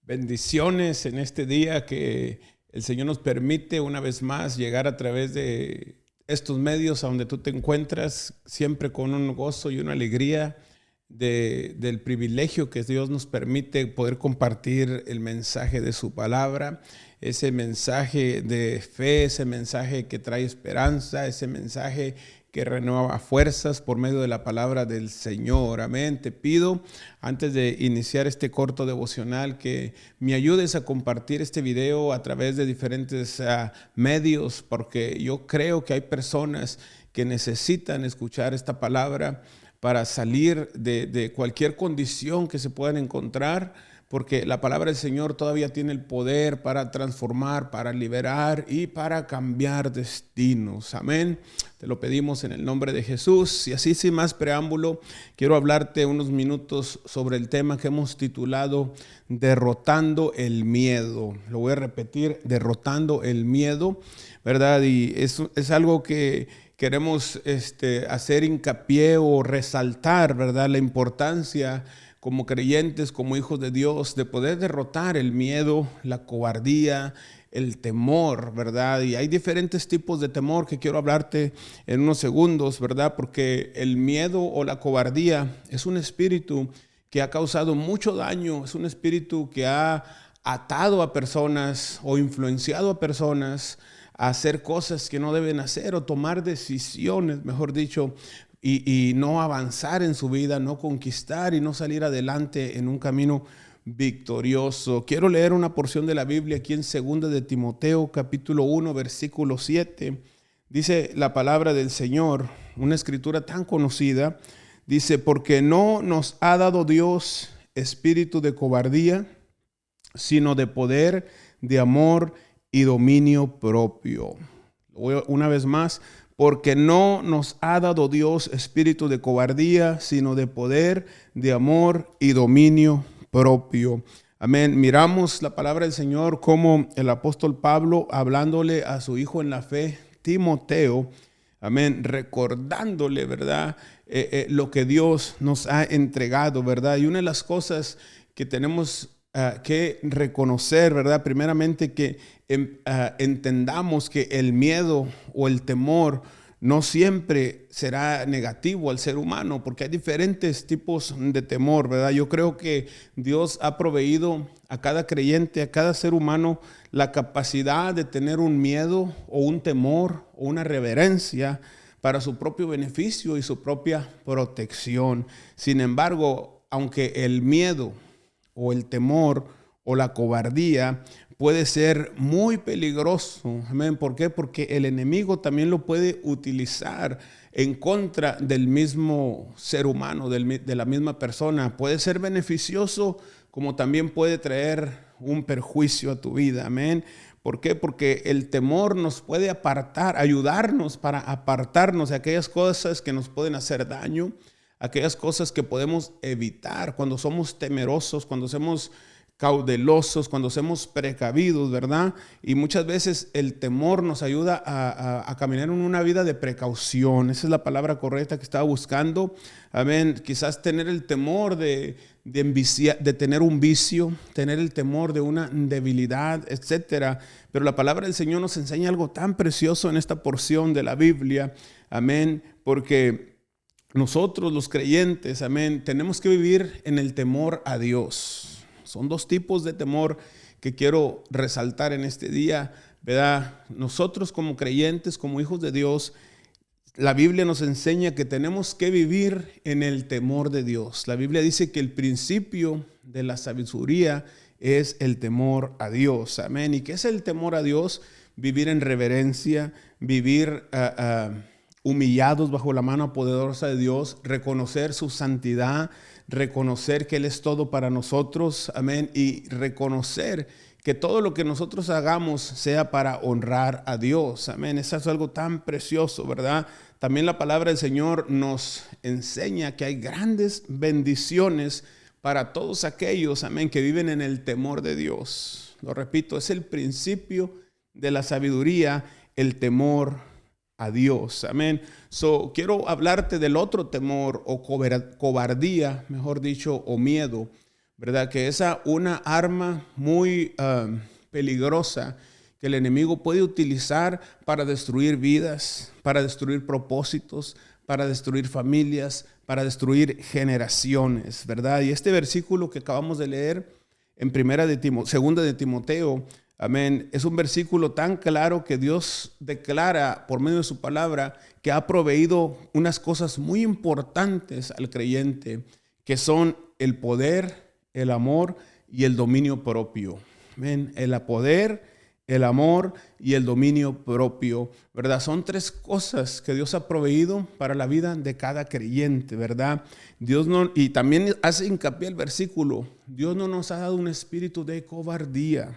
Bendiciones en este día que el Señor nos permite una vez más llegar a través de estos medios a donde tú te encuentras, siempre con un gozo y una alegría del privilegio que Dios nos permite poder compartir el mensaje de su palabra, ese mensaje de fe, ese mensaje que trae esperanza, ese mensaje que renueva fuerzas por medio de la palabra del Señor. Amén. Te pido, antes de iniciar este corto devocional, que me ayudes a compartir este video a través de diferentes medios, porque yo creo que hay personas que necesitan escuchar esta palabra para salir de cualquier condición que se puedan encontrar, porque la palabra del Señor todavía tiene el poder para transformar, para liberar y para cambiar destinos. Amén. Te lo pedimos en el nombre de Jesús. Y así, sin más preámbulo, quiero hablarte unos minutos sobre el tema que hemos titulado Derrotando el Miedo. Lo voy a repetir, Derrotando el Miedo, ¿verdad? Y es algo que queremos hacer hincapié o resaltar, ¿verdad? La importancia como creyentes, como hijos de Dios, de poder derrotar el miedo, la cobardía, el temor, ¿verdad? Y hay diferentes tipos de temor que quiero hablarte en unos segundos, ¿verdad? Porque el miedo o la cobardía es un espíritu que ha causado mucho daño, es un espíritu que ha atado a personas o influenciado a personas a hacer cosas que no deben hacer o tomar decisiones, mejor dicho, y no avanzar en su vida, no conquistar y no salir adelante en un camino victorioso. Quiero leer una porción de la Biblia aquí en 2 de Timoteo, capítulo 1, versículo 7. Dice la palabra del Señor, una escritura tan conocida. Dice, porque no nos ha dado Dios espíritu de cobardía, sino de poder, de amor y dominio propio. Una vez más, porque no nos ha dado Dios espíritu de cobardía, sino de poder, de amor y dominio propio. Amén. Miramos la palabra del Señor como el apóstol Pablo, hablándole a su hijo en la fe, Timoteo, amén, recordándole, ¿verdad? Lo que Dios nos ha entregado, ¿verdad? Y una de las cosas que tenemos que reconocer, ¿verdad? Primeramente que entendamos que el miedo o el temor no siempre será negativo al ser humano, porque hay diferentes tipos de temor, ¿verdad? Yo creo que Dios ha proveído a cada creyente, a cada ser humano, la capacidad de tener un miedo o un temor o una reverencia para su propio beneficio y su propia protección. Sin embargo, aunque el miedo o el temor o la cobardía puede ser muy peligroso. Amén. ¿Por qué? Porque el enemigo también lo puede utilizar en contra del mismo ser humano, de la misma persona. Puede ser beneficioso como también puede traer un perjuicio a tu vida. Amén. ¿Por qué? Porque el temor nos puede ayudarnos para apartarnos de aquellas cosas que nos pueden hacer daño, aquellas cosas que podemos evitar cuando somos temerosos, cuando somos cautelosos, cuando somos precavidos, ¿verdad? Y muchas veces el temor nos ayuda a caminar en una vida de precaución. Esa es la palabra correcta que estaba buscando. Amén. Quizás tener el temor de tener un vicio, tener el temor de una debilidad, etcétera. Pero la palabra del Señor nos enseña algo tan precioso en esta porción de la Biblia. Amén. Porque nosotros los creyentes, amén, tenemos que vivir en el temor a Dios. Son dos tipos de temor que quiero resaltar en este día, ¿verdad? Nosotros como creyentes, como hijos de Dios, la Biblia nos enseña que tenemos que vivir en el temor de Dios. La Biblia dice que el principio de la sabiduría es el temor a Dios. Amén. ¿Y qué es el temor a Dios? Vivir en reverencia, vivir humillados bajo la mano poderosa de Dios, reconocer su santidad, reconocer que Él es todo para nosotros, amén, y reconocer que todo lo que nosotros hagamos sea para honrar a Dios, amén. Eso es algo tan precioso, ¿verdad? También la palabra del Señor nos enseña que hay grandes bendiciones para todos aquellos, amén, que viven en el temor de Dios. Lo repito, es el principio de la sabiduría, el temor a Dios, amén. Quiero hablarte del otro temor o cobardía, mejor dicho, o miedo, ¿verdad? Que es una arma muy peligrosa que el enemigo puede utilizar para destruir vidas, para destruir propósitos, para destruir familias, para destruir generaciones, ¿verdad? Y este versículo que acabamos de leer en segunda de Timoteo, amén, es un versículo tan claro que Dios declara por medio de su palabra que ha proveído unas cosas muy importantes al creyente, que son el poder, el amor y el dominio propio. Amén. El poder, el amor y el dominio propio, ¿verdad? Son tres cosas que Dios ha proveído para la vida de cada creyente, ¿verdad? Y también hace hincapié el versículo, Dios no nos ha dado un espíritu de cobardía,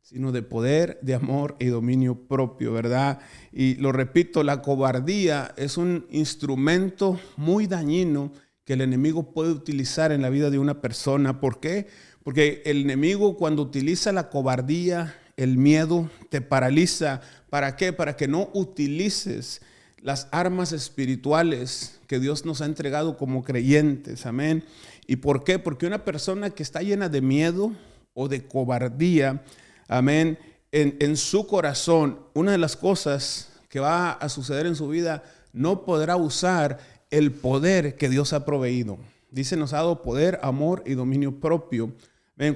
sino de poder, de amor y dominio propio, ¿verdad? Y lo repito, la cobardía es un instrumento muy dañino que el enemigo puede utilizar en la vida de una persona. ¿Por qué? Porque el enemigo, cuando utiliza la cobardía, el miedo, te paraliza. ¿Para qué? Para que no utilices las armas espirituales que Dios nos ha entregado como creyentes. Amén. ¿Y por qué? Porque una persona que está llena de miedo o de cobardía, amén, en su corazón, una de las cosas que va a suceder en su vida, no podrá usar el poder que Dios ha proveído. Dice, nos ha dado poder, amor y dominio propio.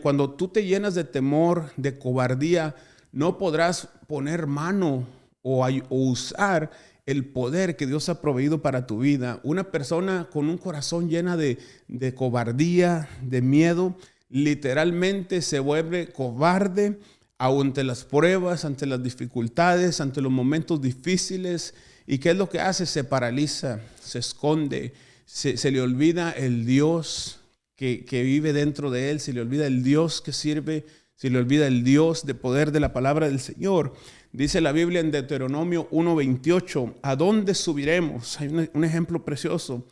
Cuando tú te llenas de temor, de cobardía, no podrás poner mano o usar el poder que Dios ha proveído para tu vida. Una persona con un corazón llena de cobardía, de miedo, literalmente se vuelve cobarde ante las pruebas, ante las dificultades, ante los momentos difíciles. ¿Y qué es lo que hace? Se paraliza, se esconde, se le olvida el Dios que vive dentro de él, se le olvida el Dios que sirve, se le olvida el Dios de poder de la palabra del Señor. Dice la Biblia en Deuteronomio 1:28, ¿a dónde subiremos? Hay un ejemplo precioso.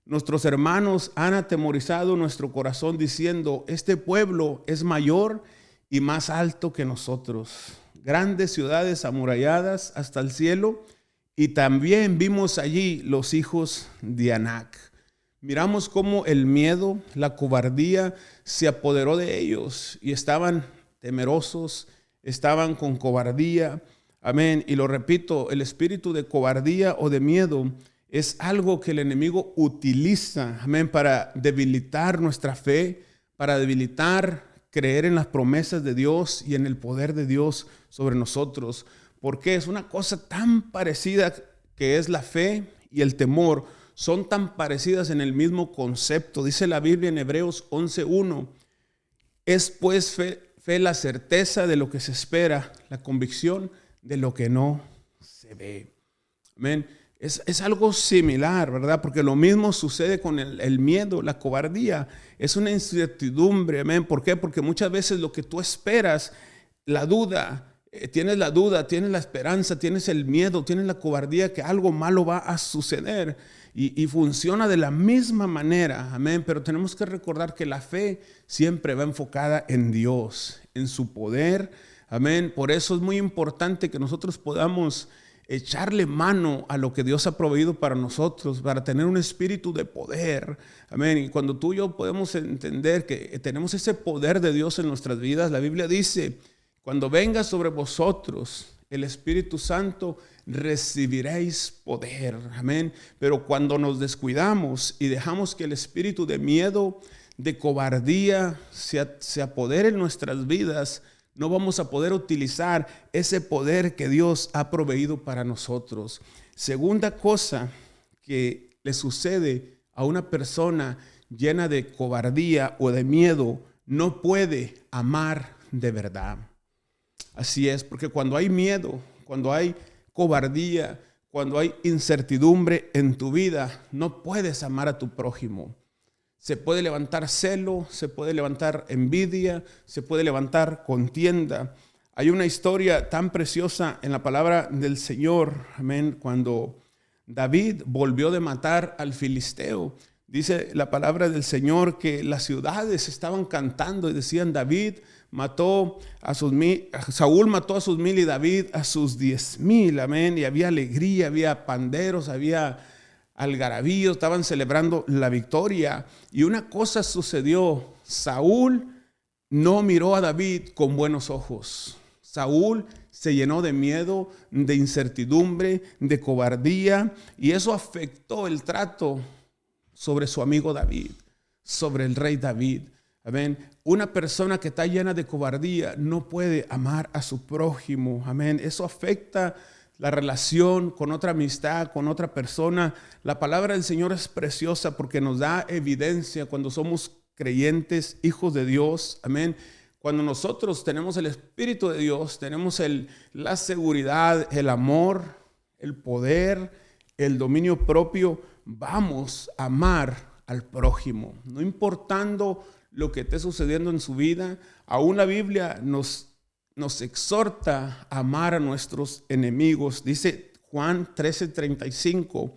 Nuestros hermanos han atemorizado nuestro corazón diciendo, este pueblo es mayor y más alto que nosotros. Grandes ciudades amuralladas hasta el cielo, y también vimos allí los hijos de Anac. Miramos cómo el miedo, la cobardía se apoderó de ellos y estaban temerosos, estaban con cobardía. Amén. Y lo repito, el espíritu de cobardía o de miedo es algo que el enemigo utiliza, amén, para debilitar nuestra fe, para debilitar creer en las promesas de Dios y en el poder de Dios sobre nosotros. Porque es una cosa tan parecida que es la fe y el temor. Son tan parecidas en el mismo concepto. Dice la Biblia en Hebreos 11:1. Es pues fe la certeza de lo que se espera, la convicción de lo que no se ve. Amén. Es algo similar, ¿verdad? Porque lo mismo sucede con el miedo, la cobardía. Es una incertidumbre, amén. ¿Por qué? Porque muchas veces lo que tú esperas, la duda, tienes la esperanza, tienes el miedo, tienes la cobardía que algo malo va a suceder. Y funciona de la misma manera, amén. Pero tenemos que recordar que la fe siempre va enfocada en Dios, en su poder, amén. Por eso es muy importante que nosotros podamos echarle mano a lo que Dios ha proveído para nosotros, para tener un espíritu de poder, amén. Y cuando tú y yo podemos entender que tenemos ese poder de Dios en nuestras vidas, la Biblia dice, cuando venga sobre vosotros el Espíritu Santo, recibiréis poder, amén. Pero cuando nos descuidamos y dejamos que el espíritu de miedo, de cobardía se apodere en nuestras vidas, no vamos a poder utilizar ese poder que Dios ha proveído para nosotros. Segunda cosa que le sucede a una persona llena de cobardía o de miedo, no puede amar de verdad. Así es, porque cuando hay miedo, cuando hay cobardía, cuando hay incertidumbre en tu vida, no puedes amar a tu prójimo. Se puede levantar celo, se puede levantar envidia, se puede levantar contienda. Hay una historia tan preciosa en la palabra del Señor, amén, cuando David volvió de matar al filisteo. Dice la palabra del Señor que las ciudades estaban cantando y decían, Saúl mató a sus 1000 y David a sus 10,000, amén. Y había alegría, había panderos, había algarabíos, estaban celebrando la victoria. Y una cosa sucedió Saúl no miró a David con buenos ojos. Saúl se llenó de miedo, de incertidumbre, de cobardía, y eso afectó el trato sobre su amigo David, sobre el rey David. Amén. Una persona que está llena de cobardía no puede amar a su prójimo. Amén. Eso afecta la relación con otra amistad, con otra persona. La palabra del Señor es preciosa porque nos da evidencia cuando somos creyentes, hijos de Dios. Amén. Cuando nosotros tenemos el Espíritu de Dios, tenemos la seguridad, el amor, el poder, el dominio propio, vamos a amar al prójimo, no importando lo que esté sucediendo en su vida. Aún la Biblia nos exhorta a amar a nuestros enemigos. Dice Juan 13:35,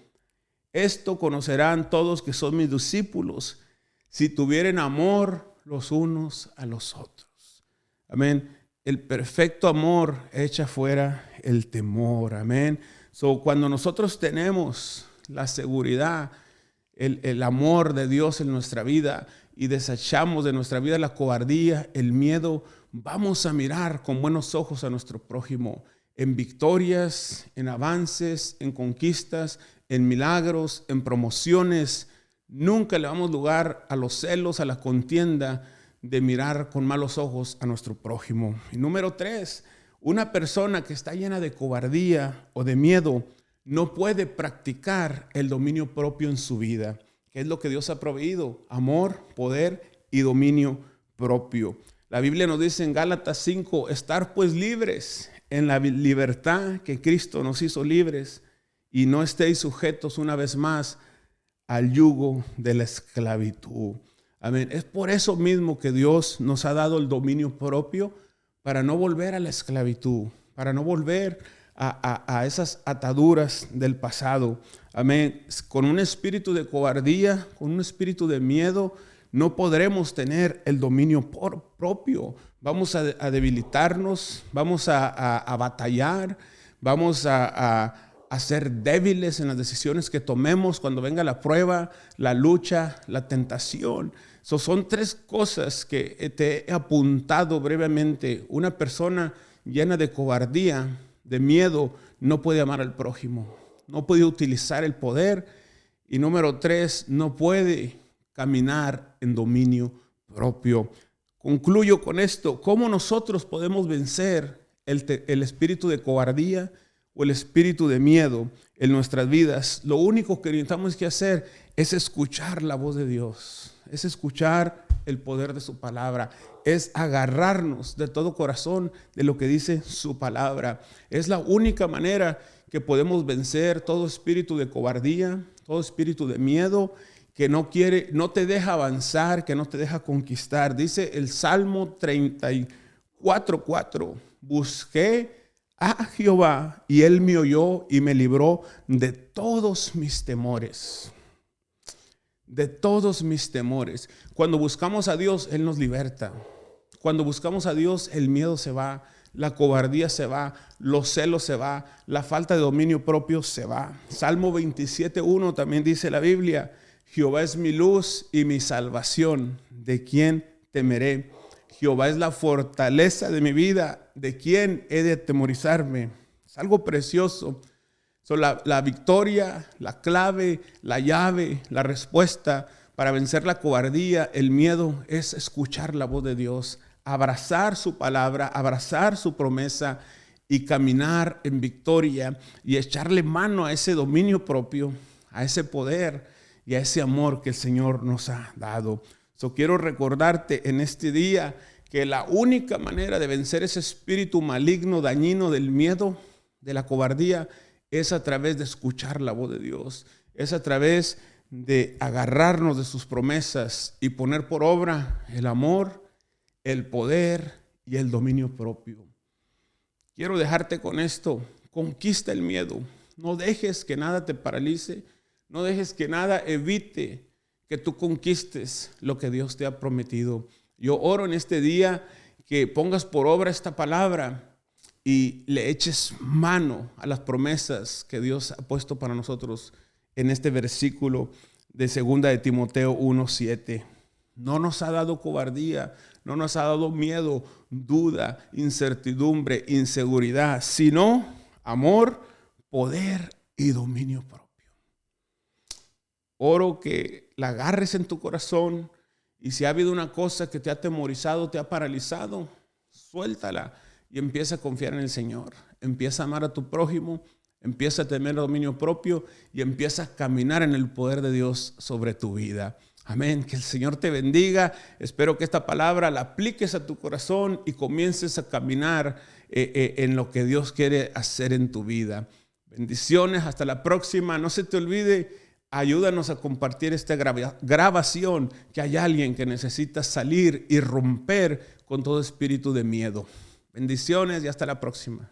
esto conocerán todos que son mis discípulos, si tuvieren amor los unos a los otros. Amén. El perfecto amor echa fuera el temor. Amén. Cuando nosotros tenemos la seguridad, el amor de Dios en nuestra vida y desechamos de nuestra vida la cobardía, el miedo, vamos a mirar con buenos ojos a nuestro prójimo en victorias, en avances, en conquistas, en milagros, en promociones. Nunca le damos lugar a los celos, a la contienda de mirar con malos ojos a nuestro prójimo. Y número 3, una persona que está llena de cobardía o de miedo no puede practicar el dominio propio en su vida, que es lo que Dios ha proveído: amor, poder y dominio propio. La Biblia nos dice en Gálatas 5, estar pues libres en la libertad que Cristo nos hizo libres, y no estéis sujetos una vez más al yugo de la esclavitud. Amén. Es por eso mismo que Dios nos ha dado el dominio propio, para no volver a la esclavitud, para no volver a esas ataduras del pasado. Amén. Con un espíritu de cobardía, con un espíritu de miedo, no podremos tener el dominio propio. Vamos a debilitarnos, vamos a batallar, vamos a ser débiles en las decisiones que tomemos cuando venga la prueba, la lucha, la tentación. Son 3 cosas que te he apuntado brevemente. Una persona llena de cobardía, de miedo, no puede amar al prójimo, no puede utilizar el poder. Y número 3, no puede caminar en dominio propio. Concluyo con esto: ¿cómo nosotros podemos vencer el espíritu de cobardía o el espíritu de miedo en nuestras vidas? Lo único que necesitamos que hacer es escuchar la voz de Dios, es escuchar el poder de su palabra, es agarrarnos de todo corazón de lo que dice su palabra. Es la única manera que podemos vencer todo espíritu de cobardía, todo espíritu de miedo que no te deja avanzar, que no te deja conquistar. Dice el Salmo 34:4, busqué a Jehová y él me oyó y me libró de todos mis temores. De todos mis temores. Cuando buscamos a Dios, Él nos liberta. Cuando buscamos a Dios, el miedo se va, la cobardía se va, los celos se va, la falta de dominio propio se va. Salmo 27:1 también dice la Biblia: Jehová es mi luz y mi salvación, ¿de quién temeré? Jehová es la fortaleza de mi vida, ¿de quién he de atemorizarme? Es algo precioso. La victoria, la clave, la llave, la respuesta para vencer la cobardía, el miedo, es escuchar la voz de Dios, abrazar su palabra, abrazar su promesa y caminar en victoria y echarle mano a ese dominio propio, a ese poder y a ese amor que el Señor nos ha dado. Quiero recordarte en este día que la única manera de vencer ese espíritu maligno, dañino del miedo, de la cobardía, es a través de escuchar la voz de Dios, es a través de agarrarnos de sus promesas y poner por obra el amor, el poder y el dominio propio. Quiero dejarte con esto: conquista el miedo, no dejes que nada te paralice, no dejes que nada evite que tú conquistes lo que Dios te ha prometido. Yo oro en este día que pongas por obra esta palabra y le eches mano a las promesas que Dios ha puesto para nosotros en este versículo de 2 de Timoteo 1:7. No nos ha dado cobardía, no nos ha dado miedo, duda, incertidumbre, inseguridad, sino amor, poder y dominio propio. Oro que la agarres en tu corazón y si ha habido una cosa que te ha atemorizado, te ha paralizado, suéltala y empieza a confiar en el Señor. Empieza a amar a tu prójimo, empieza a tener dominio propio y empieza a caminar en el poder de Dios sobre tu vida. Amén. Que el Señor te bendiga. Espero que esta palabra la apliques a tu corazón y comiences a caminar en lo que Dios quiere hacer en tu vida. Bendiciones. Hasta la próxima. No se te olvide, ayúdanos a compartir esta grabación, que hay alguien que necesita salir y romper con todo espíritu de miedo. Bendiciones y hasta la próxima.